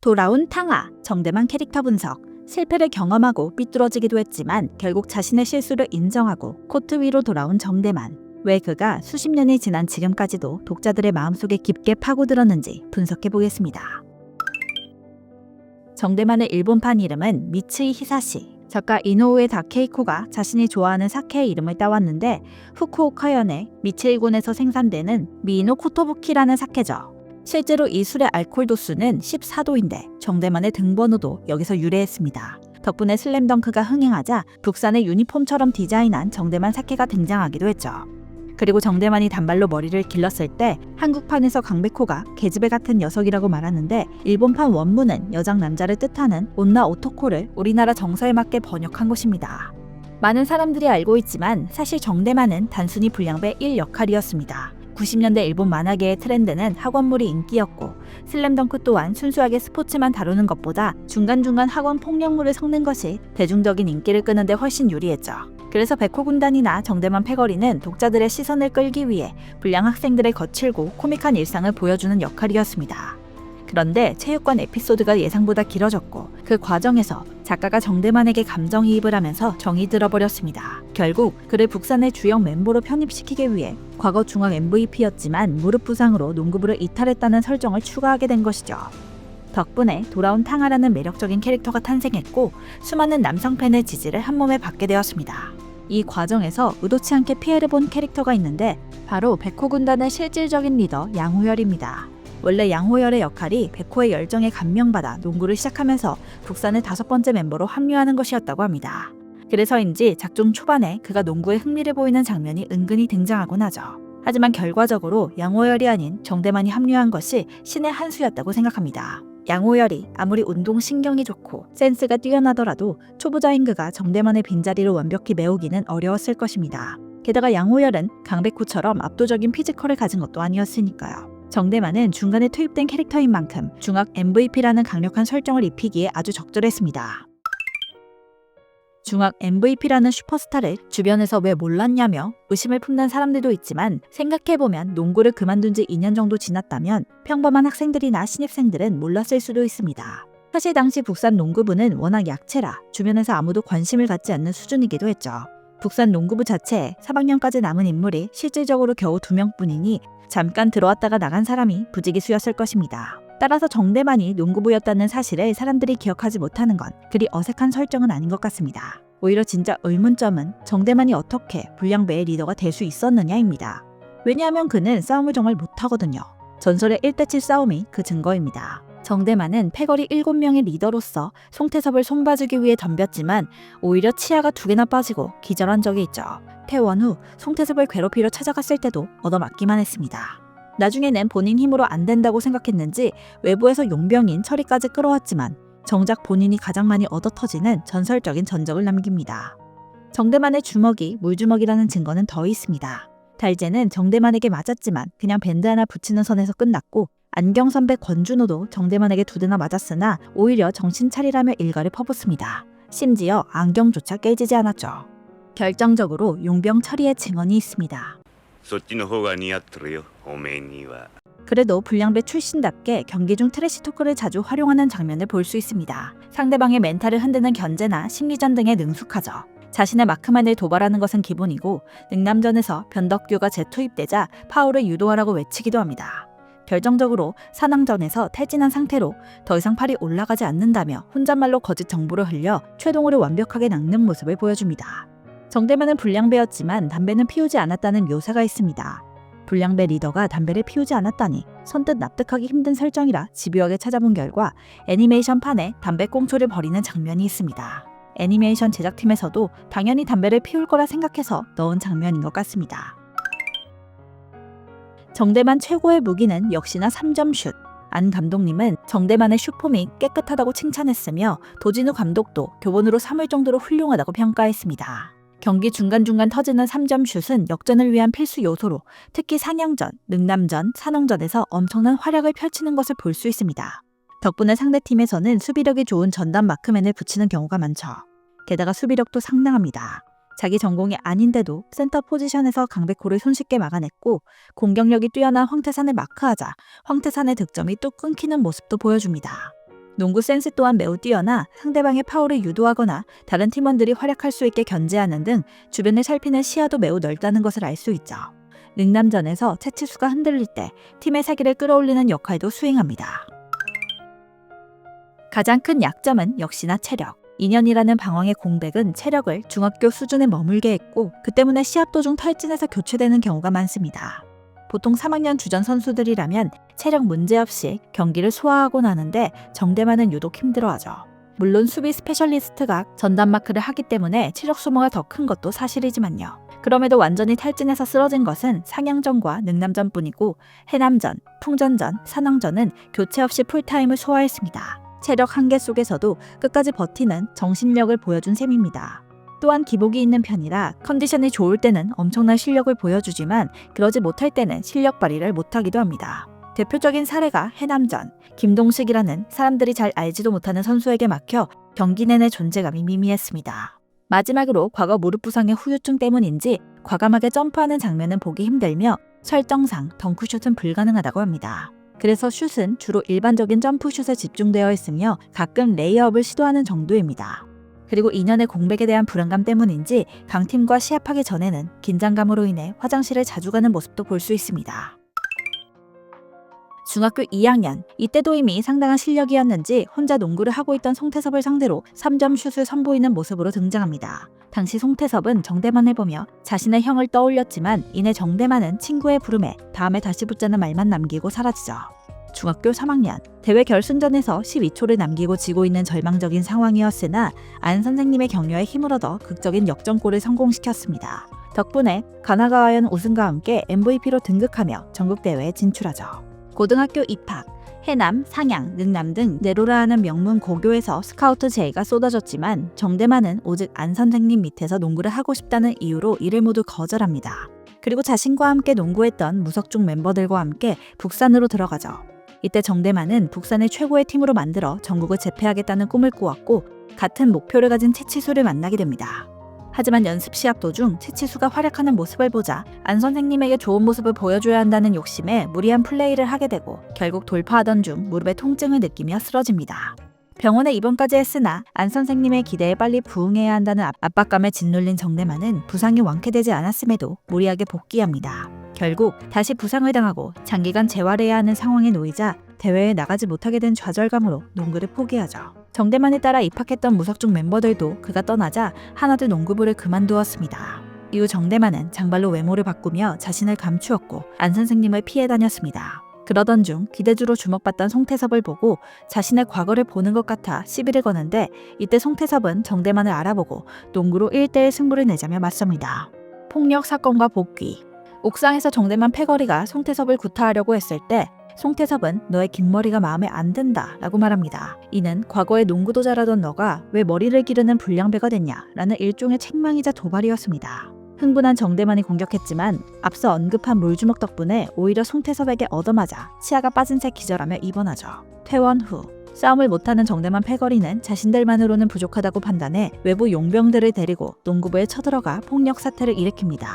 돌아온 탕아, 정대만 캐릭터 분석. 실패를 경험하고 삐뚤어지기도 했지만 결국 자신의 실수를 인정하고 코트 위로 돌아온 정대만. 왜 그가 수십 년이 지난 지금까지도 독자들의 마음속에 깊게 파고들었는지 분석해보겠습니다. 정대만의 일본판 이름은 미츠이 히사시. 작가 이노우에 다케이코가 자신이 좋아하는 사케의 이름을 따왔는데 후쿠오카현의 미치이군에서 생산되는 미노 코토부키라는 사케죠. 실제로 이 술의 알코올 도수는 14도인데 정대만의 등번호도 여기서 유래했습니다. 덕분에 슬램덩크가 흥행하자 북산의 유니폼처럼 디자인한 정대만 사케가 등장하기도 했죠. 그리고 정대만이 단발로 머리를 길렀을 때 한국판에서 강백호가 계집애 같은 녀석이라고 말하는데 일본판 원문은 여장 남자를 뜻하는 온나 오토코를 우리나라 정서에 맞게 번역한 것입니다. 많은 사람들이 알고 있지만 사실 정대만은 단순히 불량배 1 역할이었습니다. 90년대 일본 만화계의 트렌드는 학원물이 인기였고 슬램덩크 또한 순수하게 스포츠만 다루는 것보다 중간중간 학원 폭력물을 섞는 것이 대중적인 인기를 끄는 데 훨씬 유리했죠. 그래서 백호군단이나 정대만 패거리는 독자들의 시선을 끌기 위해 불량 학생들의 거칠고 코믹한 일상을 보여주는 역할이었습니다. 그런데 체육관 에피소드가 예상보다 길어졌고 그 과정에서 작가가 정대만에게 감정이입을 하면서 정이 들어버렸습니다. 결국 그를 북산의 주역 멤버로 편입시키기 위해 과거 중앙 MVP였지만 무릎 부상으로 농구부를 이탈했다는 설정을 추가하게 된 것이죠. 덕분에 돌아온 탕아라는 매력적인 캐릭터가 탄생했고 수많은 남성 팬의 지지를 한몸에 받게 되었습니다. 이 과정에서 의도치 않게 피해를 본 캐릭터가 있는데 바로 백호군단의 실질적인 리더 양호열입니다. 원래 양호열의 역할이 백호의 열정에 감명받아 농구를 시작하면서 북산의 5번째 멤버로 합류하는 것이었다고 합니다. 그래서인지 작중 초반에 그가 농구에 흥미를 보이는 장면이 은근히 등장하곤 하죠. 하지만 결과적으로 양호열이 아닌 정대만이 합류한 것이 신의 한 수였다고 생각합니다. 양호열이 아무리 운동신경이 좋고 센스가 뛰어나더라도 초보자인 그가 정대만의 빈자리를 완벽히 메우기는 어려웠을 것입니다. 게다가 양호열은 강백호처럼 압도적인 피지컬을 가진 것도 아니었으니까요. 정대만은 중간에 투입된 캐릭터인 만큼 중학 MVP라는 강력한 설정을 입히기에 아주 적절했습니다. 중학 MVP라는 슈퍼스타를 주변에서 왜 몰랐냐며 의심을 품는 사람들도 있지만 생각해보면 농구를 그만둔 지 2년 정도 지났다면 평범한 학생들이나 신입생들은 몰랐을 수도 있습니다. 사실 당시 북산 농구부는 워낙 약체라 주변에서 아무도 관심을 갖지 않는 수준이기도 했죠. 북산 농구부 자체에 3학년까지 남은 인물이 실질적으로 겨우 2명뿐이니 잠깐 들어왔다가 나간 사람이 부지기수였을 것입니다. 따라서 정대만이 농구부였다는 사실을 사람들이 기억하지 못하는 건 그리 어색한 설정은 아닌 것 같습니다. 오히려 진짜 의문점은 정대만이 어떻게 불량배의 리더가 될 수 있었느냐입니다. 왜냐하면 그는 싸움을 정말 못하거든요. 전설의 1대7 싸움이 그 증거입니다. 정대만은 패거리 7명의 리더로서 송태섭을 손봐주기 위해 덤볐지만 오히려 치아가 2개나 빠지고 기절한 적이 있죠. 퇴원 후 송태섭을 괴롭히러 찾아갔을 때도 얻어맞기만 했습니다. 나중에는 본인 힘으로 안 된다고 생각했는지 외부에서 용병인 철이까지 끌어왔지만 정작 본인이 가장 많이 얻어터지는 전설적인 전적을 남깁니다. 정대만의 주먹이 물주먹이라는 증거는 더 있습니다. 달재는 정대만에게 맞았지만 그냥 밴드 하나 붙이는 선에서 끝났고 안경 선배 권준호도 정대만에게 2대나 맞았으나 오히려 정신 차리라며 일가를 퍼붓습니다. 심지어 안경조차 깨지지 않았죠. 결정적으로 용병 철이의 증언이 있습니다. 그래도 불량배 출신답게 경기 중 트래시 토크를 자주 활용하는 장면을 볼 수 있습니다. 상대방의 멘탈을 흔드는 견제나 심리전 등에 능숙하죠. 자신의 마크만을 도발하는 것은 기본이고 능남전에서 변덕규가 재투입되자 파울을 유도하라고 외치기도 합니다. 결정적으로 산왕전에서 탈진한 상태로 더 이상 팔이 올라가지 않는다며 혼잣말로 거짓 정보를 흘려 최동호를 완벽하게 낚는 모습을 보여줍니다. 정대만은 불량배였지만 담배는 피우지 않았다는 묘사가 있습니다. 불량배 리더가 담배를 피우지 않았다니 선뜻 납득하기 힘든 설정이라 집요하게 찾아본 결과 애니메이션판에 담배꽁초를 버리는 장면이 있습니다. 애니메이션 제작팀에서도 당연히 담배를 피울 거라 생각해서 넣은 장면인 것 같습니다. 정대만 최고의 무기는 역시나 3점 슛. 안 감독님은 정대만의 슛폼이 깨끗하다고 칭찬했으며 도진우 감독도 교본으로 3을 정도로 훌륭하다고 평가했습니다. 경기 중간중간 터지는 3점 슛은 역전을 위한 필수 요소로 특히 상영전, 능남전, 산홍전에서 엄청난 활약을 펼치는 것을 볼 수 있습니다. 덕분에 상대팀에서는 수비력이 좋은 전담 마크맨을 붙이는 경우가 많죠. 게다가 수비력도 상당합니다. 자기 전공이 아닌데도 센터 포지션에서 강백호를 손쉽게 막아냈고 공격력이 뛰어난 황태산을 마크하자 황태산의 득점이 뚝 끊기는 모습도 보여줍니다. 농구 센스 또한 매우 뛰어나 상대방의 파울을 유도하거나 다른 팀원들이 활약할 수 있게 견제하는 등 주변을 살피는 시야도 매우 넓다는 것을 알 수 있죠. 능남전에서 채치수가 흔들릴 때 팀의 사기를 끌어올리는 역할도 수행합니다. 가장 큰 약점은 역시나 체력. 2년이라는 방황의 공백은 체력을 중학교 수준에 머물게 했고 그 때문에 시합 도중 탈진해서 교체되는 경우가 많습니다. 보통 3학년 주전 선수들이라면 체력 문제없이 경기를 소화하고 나는데 정대만은 유독 힘들어하죠. 물론 수비 스페셜리스트가 전담 마크를 하기 때문에 체력 소모가 더 큰 것도 사실이지만요. 그럼에도 완전히 탈진해서 쓰러진 것은 상향전과 능남전뿐이고 해남전, 풍전전, 산왕전은 교체 없이 풀타임을 소화했습니다. 체력 한계 속에서도 끝까지 버티는 정신력을 보여준 셈입니다. 또한 기복이 있는 편이라 컨디션이 좋을 때는 엄청난 실력을 보여주지만 그러지 못할 때는 실력 발휘를 못하기도 합니다. 대표적인 사례가 해남전, 김동식이라는 사람들이 잘 알지도 못하는 선수에게 막혀 경기 내내 존재감이 미미했습니다. 마지막으로 과거 무릎 부상의 후유증 때문인지 과감하게 점프하는 장면은 보기 힘들며 설정상 덩크슛은 불가능하다고 합니다. 그래서 슛은 주로 일반적인 점프슛에 집중되어 있으며 가끔 레이업을 시도하는 정도입니다. 그리고 2년의 공백에 대한 불안감 때문인지 강팀과 시합하기 전에는 긴장감으로 인해 화장실을 자주 가는 모습도 볼 수 있습니다. 중학교 2학년, 이때도 이미 상당한 실력이었는지 혼자 농구를 하고 있던 송태섭을 상대로 3점 슛을 선보이는 모습으로 등장합니다. 당시 송태섭은 정대만을 보며 자신의 형을 떠올렸지만 이내 정대만은 친구의 부름에 다음에 다시 붙자는 말만 남기고 사라지죠. 중학교 3학년, 대회 결승전에서 12초를 남기고 지고 있는 절망적인 상황이었으나 안 선생님의 격려에 힘을 얻어 극적인 역전골을 성공시켰습니다. 덕분에 가나가와현 우승과 함께 MVP로 등극하며 전국대회에 진출하죠. 고등학교 입학, 해남, 상양, 능남 등 내로라 하는 명문 고교에서 스카우트 제의가 쏟아졌지만 정대만은 오직 안 선생님 밑에서 농구를 하고 싶다는 이유로 이를 모두 거절합니다. 그리고 자신과 함께 농구했던 무석중 멤버들과 함께 북산으로 들어가죠. 이때 정대만은 북산을 최고의 팀으로 만들어 전국을 제패하겠다는 꿈을 꾸었고 같은 목표를 가진 채치수를 만나게 됩니다. 하지만 연습 시합 도중 채치수가 활약하는 모습을 보자 안 선생님에게 좋은 모습을 보여줘야 한다는 욕심에 무리한 플레이를 하게 되고 결국 돌파하던 중 무릎에 통증을 느끼며 쓰러집니다. 병원에 입원까지 했으나 안 선생님의 기대에 빨리 부응해야 한다는 압박감에 짓눌린 정대만은 부상이 완쾌되지 않았음에도 무리하게 복귀합니다. 결국 다시 부상을 당하고 장기간 재활해야 하는 상황에 놓이자 대회에 나가지 못하게 된 좌절감으로 농구를 포기하죠. 정대만에 따라 입학했던 무석중 멤버들도 그가 떠나자 하나둘 농구부를 그만두었습니다. 이후 정대만은 장발로 외모를 바꾸며 자신을 감추었고 안 선생님을 피해 다녔습니다. 그러던 중 기대주로 주목받던 송태섭을 보고 자신의 과거를 보는 것 같아 시비를 거는데 이때 송태섭은 정대만을 알아보고 농구로 1대1 승부를 내자며 맞섭니다. 폭력 사건과 복귀. 옥상에서 정대만 패거리가 송태섭을 구타하려고 했을 때 송태섭은 너의 긴 머리가 마음에 안 든다 라고 말합니다. 이는 과거에 농구도 잘하던 너가 왜 머리를 기르는 불량배가 됐냐 라는 일종의 책망이자 도발이었습니다. 흥분한 정대만이 공격했지만 앞서 언급한 물주먹 덕분에 오히려 송태섭에게 얻어맞아 치아가 빠진 채 기절하며 입원하죠. 퇴원 후 싸움을 못하는 정대만 패거리는 자신들만으로는 부족하다고 판단해 외부 용병들을 데리고 농구부에 쳐들어가 폭력 사태를 일으킵니다.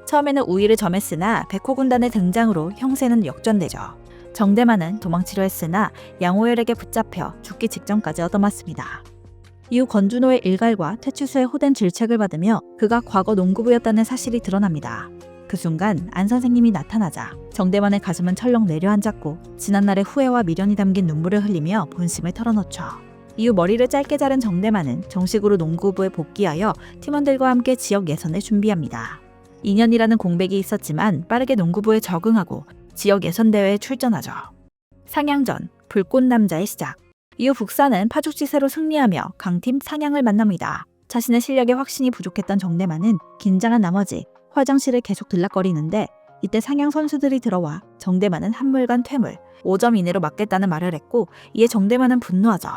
처음에는 우위를 점했으나 백호 군단의 등장으로 형세는 역전되죠. 정대만은 도망치려 했으나 양호열에게 붙잡혀 죽기 직전까지 얻어맞습니다. 이후 권준호의 일갈과 퇴치수의 호된 질책을 받으며 그가 과거 농구부였다는 사실이 드러납니다. 그 순간 안 선생님이 나타나자 정대만의 가슴은 철렁 내려앉았고 지난날의 후회와 미련이 담긴 눈물을 흘리며 본심을 털어놓죠. 이후 머리를 짧게 자른 정대만은 정식으로 농구부에 복귀하여 팀원들과 함께 지역 예선을 준비합니다. 2년이라는 공백이 있었지만 빠르게 농구부에 적응하고 지역 예선대회에 출전하죠. 상향전, 불꽃남자의 시작. 이후 북산은 파죽지세로 승리하며 강팀 상향을 만납니다. 자신의 실력에 확신이 부족했던 정대만은 긴장한 나머지 화장실을 계속 들락거리는데 이때 상향 선수들이 들어와 정대만은 한물간 퇴물, 5점 이내로 맞겠다는 말을 했고 이에 정대만은 분노하죠.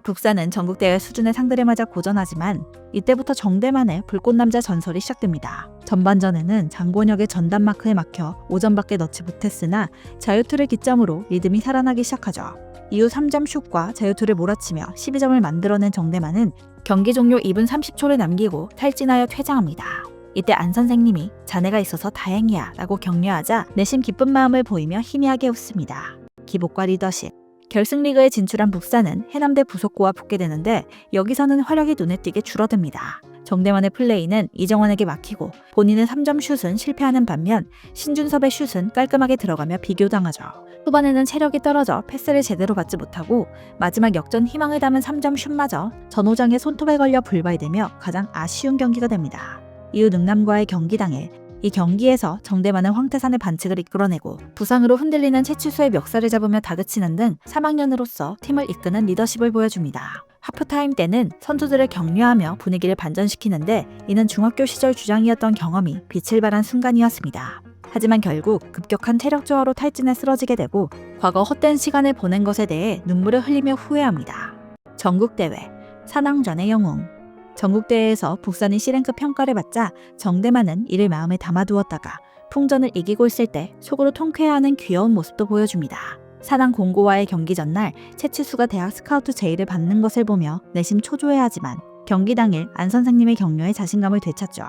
북산은 전국대회 수준의 상대를 맞아 고전하지만 이때부터 정대만의 불꽃남자 전설이 시작됩니다. 전반전에는 장본혁의 전담 마크에 막혀 5점밖에 넣지 못했으나 자유투를 기점으로 리듬이 살아나기 시작하죠. 이후 3점 슛과 자유투를 몰아치며 12점을 만들어낸 정대만은 경기 종료 2분 30초를 남기고 탈진하여 퇴장합니다. 이때 안 선생님이 자네가 있어서 다행이야 라고 격려하자 내심 기쁜 마음을 보이며 희미하게 웃습니다. 기복과 리더십. 결승리그에 진출한 북산은 해남대 부속고와 붙게 되는데 여기서는 활약이 눈에 띄게 줄어듭니다. 정대만의 플레이는 이정환에게 막히고 본인의 3점 슛은 실패하는 반면 신준섭의 슛은 깔끔하게 들어가며 비교당하죠. 후반에는 체력이 떨어져 패스를 제대로 받지 못하고 마지막 역전 희망을 담은 3점 슛마저 전호장의 손톱에 걸려 불발되며 가장 아쉬운 경기가 됩니다. 이후 능남과의 경기 당일 이 경기에서 정대만은 황태산의 반칙을 이끌어내고 부상으로 흔들리는 최치수의 멱살을 잡으며 다그치는 등 3학년으로서 팀을 이끄는 리더십을 보여줍니다. 하프타임 때는 선수들을 격려하며 분위기를 반전시키는데 이는 중학교 시절 주장이었던 경험이 빛을 발한 순간이었습니다. 하지만 결국 급격한 체력 저하로 탈진에 쓰러지게 되고 과거 헛된 시간을 보낸 것에 대해 눈물을 흘리며 후회합니다. 전국대회 산왕전의 영웅. 전국대회에서 북산이 C랭크 평가를 받자 정대만은 이를 마음에 담아두었다가 풍전을 이기고 있을 때 속으로 통쾌해하는 귀여운 모습도 보여줍니다. 산왕 공고와의 경기 전날 최치수가 대학 스카우트 제의를 받는 것을 보며 내심 초조해하지만 경기 당일 안 선생님의 격려에 자신감을 되찾죠.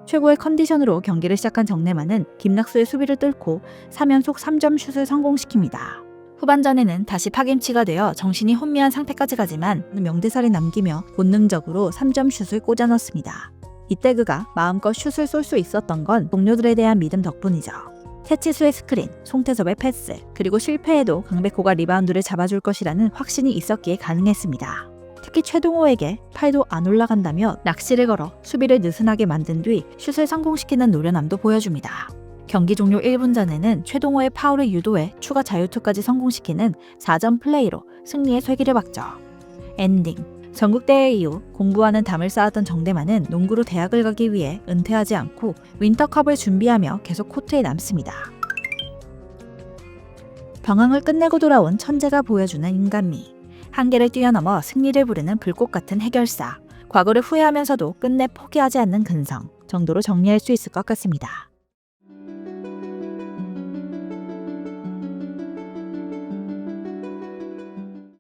최고의 컨디션으로 경기를 시작한 정대만은 김낙수의 수비를 뚫고 3연속 3점 슛을 성공시킵니다. 후반전에는 다시 파김치가 되어 정신이 혼미한 상태까지 가지만 명대사를 남기며 본능적으로 3점 슛을 꽂아 넣습니다. 이때 그가 마음껏 슛을 쏠 수 있었던 건 동료들에 대한 믿음 덕분이죠. 최치수의 스크린, 송태섭의 패스, 그리고 실패해도 강백호가 리바운드를 잡아줄 것이라는 확신이 있었기에 가능했습니다. 특히 최동호에게 팔도 안 올라간다며 낚시를 걸어 수비를 느슨하게 만든 뒤 슛을 성공시키는 노련함도 보여줍니다. 경기 종료 1분 전에는 최동호의 파울을 유도해 추가 자유투까지 성공시키는 4점 플레이로 승리의 쇠기를 박죠. 엔딩. 전국대회 이후 공부하는 담을 쌓았던 정대만은 농구로 대학을 가기 위해 은퇴하지 않고 윈터컵을 준비하며 계속 코트에 남습니다. 방황을 끝내고 돌아온 천재가 보여주는 인간미. 한계를 뛰어넘어 승리를 부르는 불꽃 같은 해결사. 과거를 후회하면서도 끝내 포기하지 않는 근성 정도로 정리할 수 있을 것 같습니다.